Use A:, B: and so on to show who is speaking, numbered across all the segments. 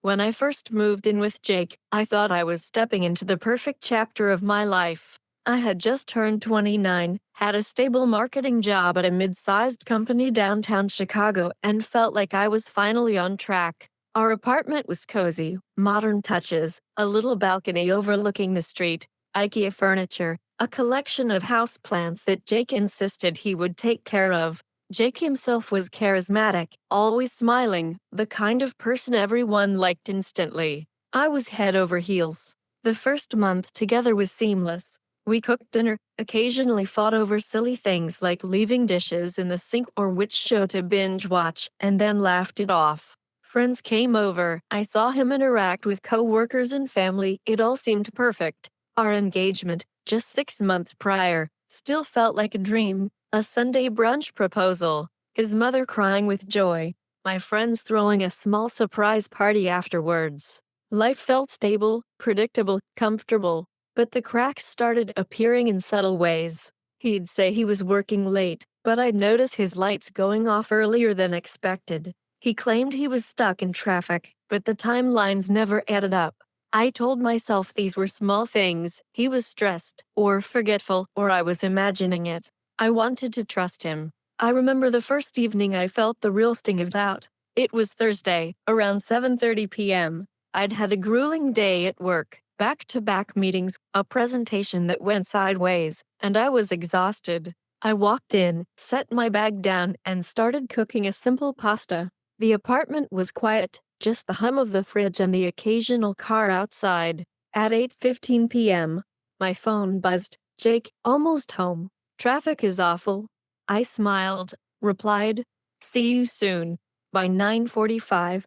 A: When I first moved in with Jake, I thought I was stepping into the perfect chapter of my life. I had just turned 29, had a stable marketing job at a mid-sized company downtown Chicago, and felt like I was finally on track. Our apartment was cozy, modern touches, a little balcony overlooking the street, IKEA furniture, a collection of houseplants that Jake insisted he would take care of. Jake himself was charismatic, always smiling, the kind of person everyone liked instantly. I was head over heels. The first month together was seamless. We cooked dinner, occasionally fought over silly things like leaving dishes in the sink or which show to binge watch, and then laughed it off. Friends came over, I saw him interact with co-workers and family, it all seemed perfect. Our engagement, just 6 months prior, still felt like a dream. A Sunday brunch proposal, his mother crying with joy, my friends throwing a small surprise party afterwards. Life felt stable, predictable, comfortable, but the cracks started appearing in subtle ways. He'd say he was working late, but I'd notice his lights going off earlier than expected. He claimed he was stuck in traffic, but the timelines never added up. I told myself these were small things, he was stressed, or forgetful, or I was imagining it. I wanted to trust him. I remember the first evening I felt the real sting of doubt. It was Thursday, around 7:30 p.m. I'd had a grueling day at work, back-to-back meetings, a presentation that went sideways, and I was exhausted. I walked in, set my bag down, and started cooking a simple pasta. The apartment was quiet, just the hum of the fridge and the occasional car outside. At 8:15 p.m., my phone buzzed. Jake, almost home. Traffic is awful. I smiled, replied, see you soon. By 9:45,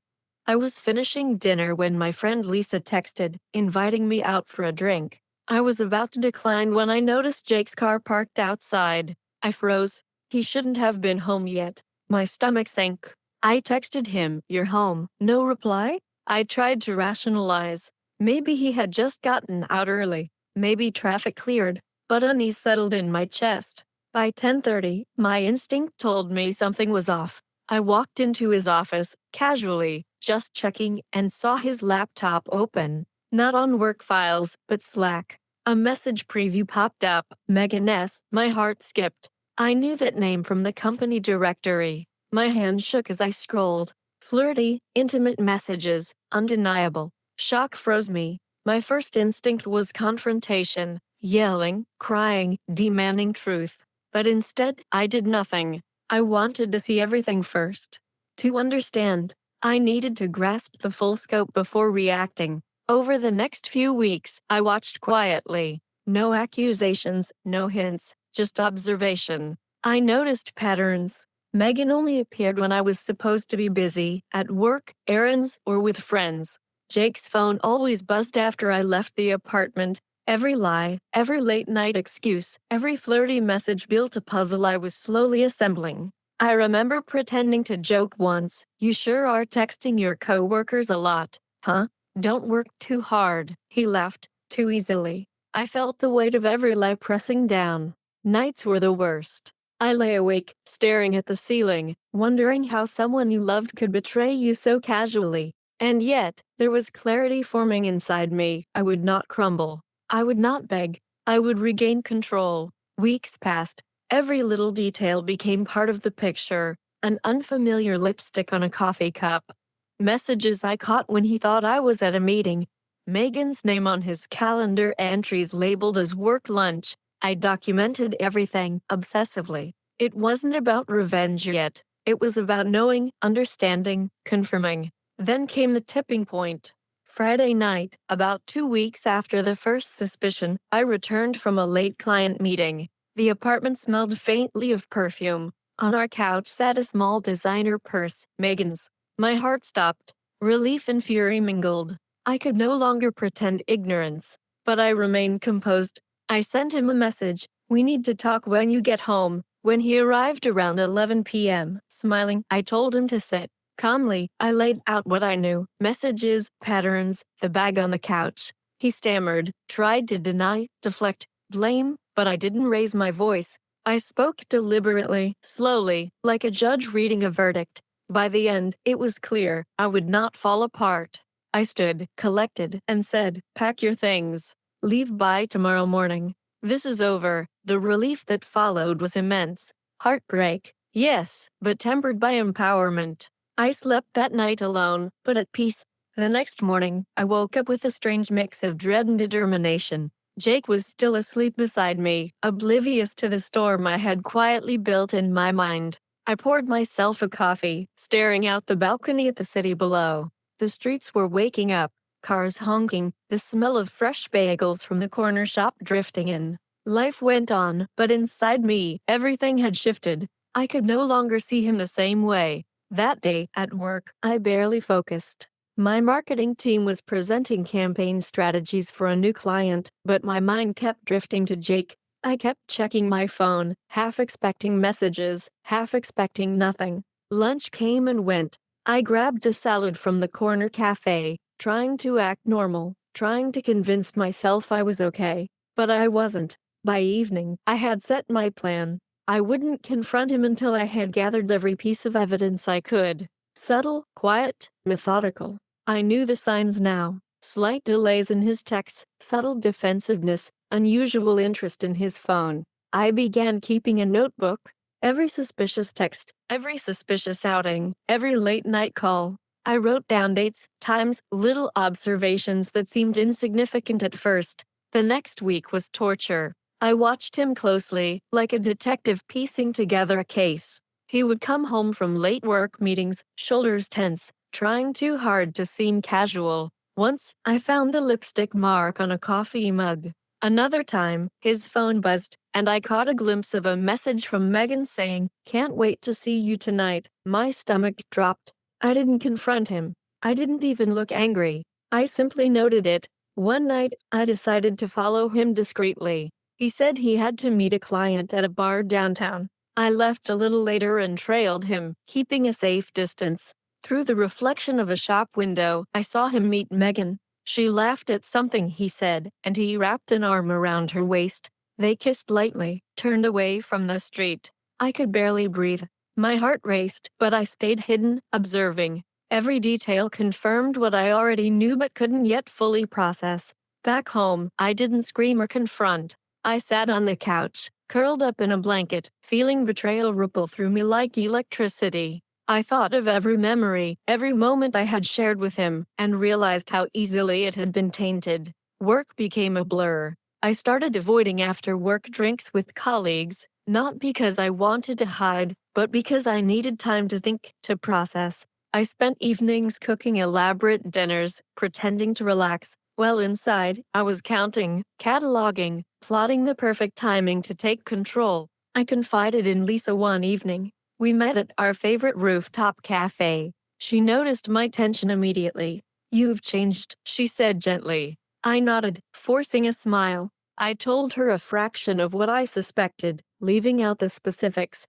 A: I was finishing dinner when my friend Lisa texted, inviting me out for a drink. I was about to decline when I noticed Jake's car parked outside. I froze. He shouldn't have been home yet. My stomach sank. I texted him, "You're home." No reply? I tried to rationalize. Maybe he had just gotten out early. Maybe traffic cleared. But unease settled in my chest. By 10:30, my instinct told me something was off. I walked into his office, casually, just checking, and saw his laptop open. Not on work files, but Slack. A message preview popped up, Megan S. My heart skipped. I knew that name from the company directory. My hand shook as I scrolled. Flirty, intimate messages, undeniable. Shock froze me. My first instinct was confrontation, yelling, crying, demanding truth. But instead, I did nothing. I wanted to see everything first. To understand, I needed to grasp the full scope before reacting. Over the next few weeks, I watched quietly. No accusations, no hints, just observation. I noticed patterns. Megan only appeared when I was supposed to be busy, at work, errands, or with friends. Jake's phone always buzzed after I left the apartment. Every lie, every late-night excuse, every flirty message built a puzzle I was slowly assembling. I remember pretending to joke once, "You sure are texting your coworkers a lot, huh? Don't work too hard." He laughed, too easily. I felt the weight of every lie pressing down. Nights were the worst. I lay awake, staring at the ceiling, wondering how someone you loved could betray you so casually. And yet, there was clarity forming inside me. I would not crumble. I would not beg. I would regain control. Weeks passed. Every little detail became part of the picture. An unfamiliar lipstick on a coffee cup. Messages I caught when he thought I was at a meeting. Megan's name on his calendar, entries labeled as work lunch. I documented everything, obsessively. It wasn't about revenge yet. It was about knowing, understanding, confirming. Then came the tipping point. Friday night, about 2 weeks after the first suspicion, I returned from a late client meeting. The apartment smelled faintly of perfume. On our couch sat a small designer purse, Megan's. My heart stopped. Relief and fury mingled. I could no longer pretend ignorance, but I remained composed. I sent him a message, "We need to talk when you get home." When he arrived around 11 p.m., smiling, I told him to sit. Calmly, I laid out what I knew, messages, patterns, the bag on the couch. He stammered, tried to deny, deflect, blame, but I didn't raise my voice. I spoke deliberately, slowly, like a judge reading a verdict. By the end, it was clear I would not fall apart. I stood, collected, and said, "Pack your things. Leave by tomorrow morning. This is over." The relief that followed was immense. Heartbreak, yes, but tempered by empowerment. I slept that night alone, but at peace. The next morning, I woke up with a strange mix of dread and determination. Jake was still asleep beside me, oblivious to the storm I had quietly built in my mind. I poured myself a coffee, staring out the balcony at the city below. The streets were waking up, cars honking, the smell of fresh bagels from the corner shop drifting in. Life went on, but inside me, everything had shifted. I could no longer see him the same way. That day, at work, I barely focused. My marketing team was presenting campaign strategies for a new client, but my mind kept drifting to Jake. I kept checking my phone, half expecting messages, half expecting nothing. Lunch came and went. I grabbed a salad from the corner cafe, trying to act normal, trying to convince myself I was okay. But I wasn't. By evening, I had set my plan. I wouldn't confront him until I had gathered every piece of evidence I could. Subtle, quiet, methodical. I knew the signs now. Slight delays in his texts, subtle defensiveness, unusual interest in his phone. I began keeping a notebook. Every suspicious text, every suspicious outing, every late-night call. I wrote down dates, times, little observations that seemed insignificant at first. The next week was torture. I watched him closely, like a detective piecing together a case. He would come home from late work meetings, shoulders tense, trying too hard to seem casual. Once, I found a lipstick mark on a coffee mug. Another time, his phone buzzed, and I caught a glimpse of a message from Megan saying, "Can't wait to see you tonight." My stomach dropped. I didn't confront him. I didn't even look angry. I simply noted it. One night, I decided to follow him discreetly. He said he had to meet a client at a bar downtown. I left a little later and trailed him, keeping a safe distance. Through the reflection of a shop window, I saw him meet Megan. She laughed at something he said, and he wrapped an arm around her waist. They kissed lightly, turned away from the street. I could barely breathe. My heart raced, but I stayed hidden, observing. Every detail confirmed what I already knew but couldn't yet fully process. Back home, I didn't scream or confront. I sat on the couch, curled up in a blanket, feeling betrayal ripple through me like electricity. I thought of every memory, every moment I had shared with him, and realized how easily it had been tainted. Work became a blur. I started avoiding after-work drinks with colleagues, not because I wanted to hide, but because I needed time to think, to process. I spent evenings cooking elaborate dinners, pretending to relax, while inside, I was counting, cataloging, plotting the perfect timing to take control. I confided in Lisa one evening. We met at our favorite rooftop cafe. She noticed my tension immediately. "You've changed," she said gently. I nodded, forcing a smile. I told her a fraction of what I suspected, leaving out the specifics.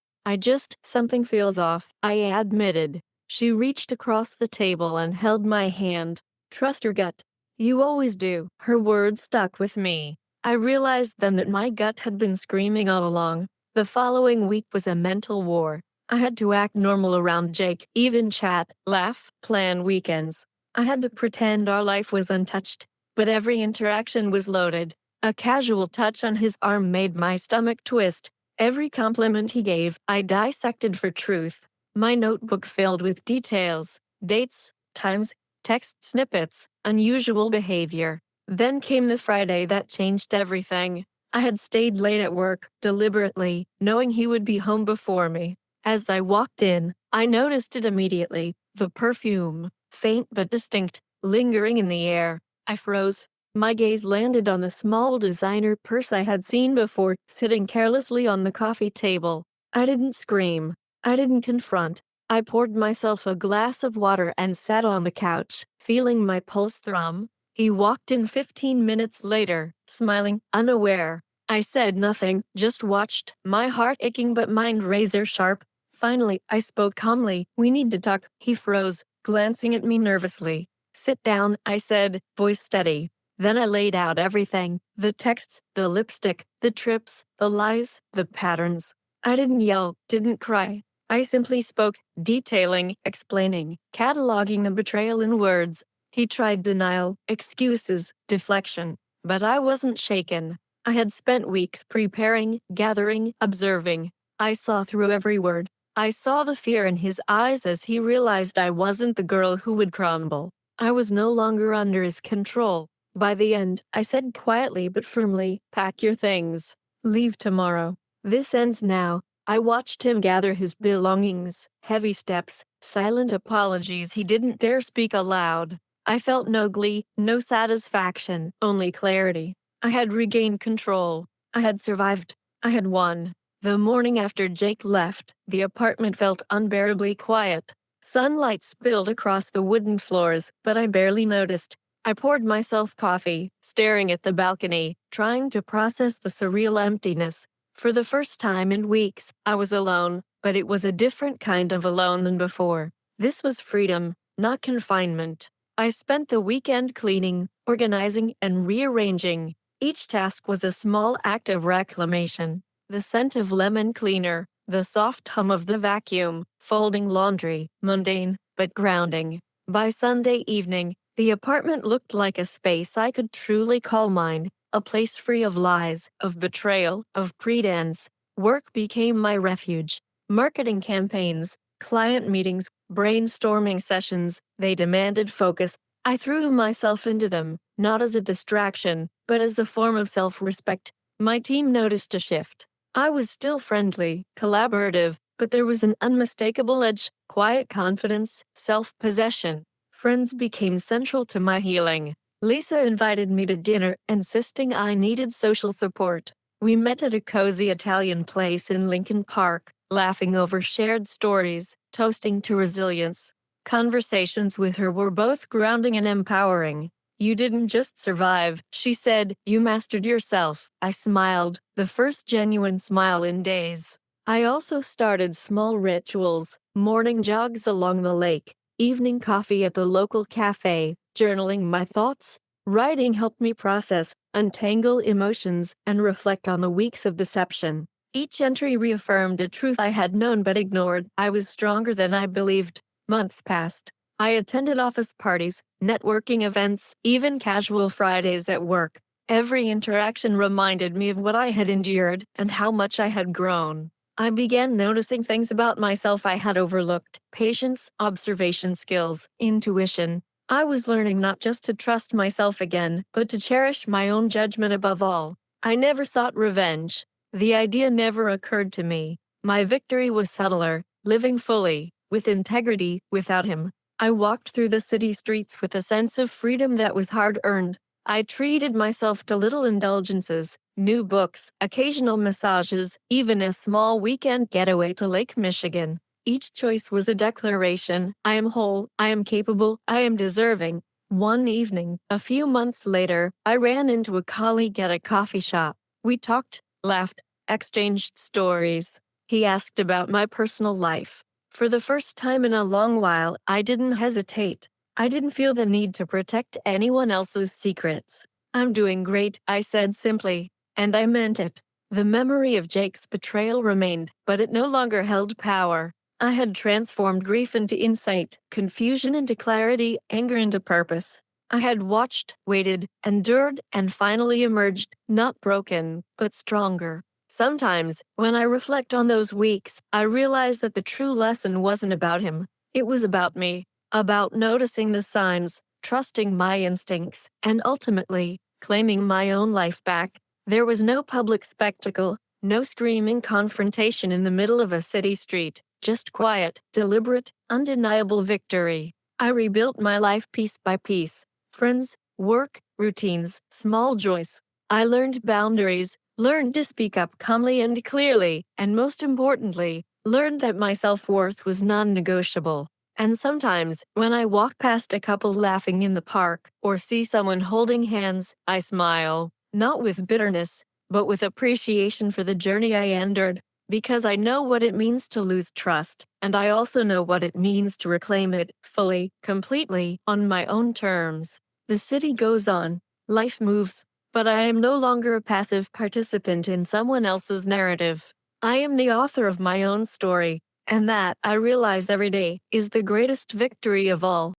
A: Something feels off, I admitted. She reached across the table and held my hand. "Trust your gut." "You always do." Her words stuck with me. I realized then that my gut had been screaming all along. The following week was a mental war. I had to act normal around Jake, even chat, laugh, plan weekends. I had to pretend our life was untouched. But every interaction was loaded. A casual touch on his arm made my stomach twist. Every compliment he gave, I dissected for truth. My notebook filled with details, dates, times, text snippets, unusual behavior. Then came the Friday that changed everything. I had stayed late at work, deliberately, knowing he would be home before me. As I walked in, I noticed it immediately, the perfume, faint but distinct, lingering in the air. I froze. My gaze landed on the small designer purse I had seen before, sitting carelessly on the coffee table. I didn't scream. I didn't confront. I poured myself a glass of water and sat on the couch, feeling my pulse thrum. He walked in 15 minutes later, smiling, unaware. I said nothing, just watched, my heart aching but mind razor sharp. Finally, I spoke calmly. "We need to talk." He froze, glancing at me nervously. "Sit down," I said, voice steady. Then I laid out everything, the texts, the lipstick, the trips, the lies, the patterns. I didn't yell, didn't cry. I simply spoke, detailing, explaining, cataloging the betrayal in words. He tried denial, excuses, deflection. But I wasn't shaken. I had spent weeks preparing, gathering, observing. I saw through every word. I saw the fear in his eyes as he realized I wasn't the girl who would crumble. I was no longer under his control. By the end, I said quietly but firmly, "Pack your things. Leave tomorrow. This ends now." I watched him gather his belongings, heavy steps, silent apologies he didn't dare speak aloud. I felt no glee, no satisfaction, only clarity. I had regained control. I had survived. I had won. The morning after Jake left, the apartment felt unbearably quiet. Sunlight spilled across the wooden floors, but I barely noticed. I poured myself coffee, staring at the balcony, trying to process the surreal emptiness. For the first time in weeks, I was alone, but it was a different kind of alone than before. This was freedom, not confinement. I spent the weekend cleaning, organizing, and rearranging. Each task was a small act of reclamation. The scent of lemon cleaner, the soft hum of the vacuum, folding laundry, mundane, but grounding. By Sunday evening, the apartment looked like a space I could truly call mine, a place free of lies, of betrayal, of pretense. Work became my refuge. Marketing campaigns, client meetings, brainstorming sessions, they demanded focus. I threw myself into them, not as a distraction, but as a form of self-respect. My team noticed a shift. I was still friendly, collaborative, but there was an unmistakable edge, quiet confidence, self-possession. Friends became central to my healing. Lisa invited me to dinner, insisting I needed social support. We met at a cozy Italian place in Lincoln Park, laughing over shared stories, toasting to resilience. Conversations with her were both grounding and empowering. "You didn't just survive," she said, "you mastered yourself." I smiled, the first genuine smile in days. I also started small rituals, morning jogs along the lake, evening coffee at the local cafe, journaling my thoughts. Writing helped me process, untangle emotions, and reflect on the weeks of deception. Each entry reaffirmed a truth I had known but ignored. I was stronger than I believed. Months passed. I attended office parties, networking events, even casual Fridays at work. Every interaction reminded me of what I had endured and how much I had grown. I began noticing things about myself I had overlooked: patience, observation skills, intuition. I was learning not just to trust myself again, but to cherish my own judgment above all. I never sought revenge. The idea never occurred to me. My victory was subtler, living fully, with integrity, without him. I walked through the city streets with a sense of freedom that was hard-earned. I treated myself to little indulgences, new books, occasional massages, even a small weekend getaway to Lake Michigan. Each choice was a declaration: I am whole, I am capable, I am deserving. One evening, a few months later, I ran into a colleague at a coffee shop. We talked, laughed, exchanged stories. He asked about my personal life. For the first time in a long while, I didn't hesitate. I didn't feel the need to protect anyone else's secrets. "I'm doing great," I said simply. And I meant it. The memory of Jake's betrayal remained, but it no longer held power. I had transformed grief into insight, confusion into clarity, anger into purpose. I had watched, waited, endured, and finally emerged, not broken, but stronger. Sometimes, when I reflect on those weeks, I realize that the true lesson wasn't about him. It was about me, about noticing the signs, trusting my instincts, and ultimately, claiming my own life back. There was no public spectacle, no screaming confrontation in the middle of a city street, just quiet, deliberate, undeniable victory. I rebuilt my life piece by piece: friends, work, routines, small joys. I learned boundaries, learned to speak up calmly and clearly, and most importantly, learned that my self-worth was non-negotiable. And sometimes, when I walk past a couple laughing in the park, or see someone holding hands, I smile, not with bitterness, but with appreciation for the journey I endured, because I know what it means to lose trust, and I also know what it means to reclaim it, fully, completely, on my own terms. The city goes on, life moves, but I am no longer a passive participant in someone else's narrative. I am the author of my own story, and that, I realize every day, is the greatest victory of all.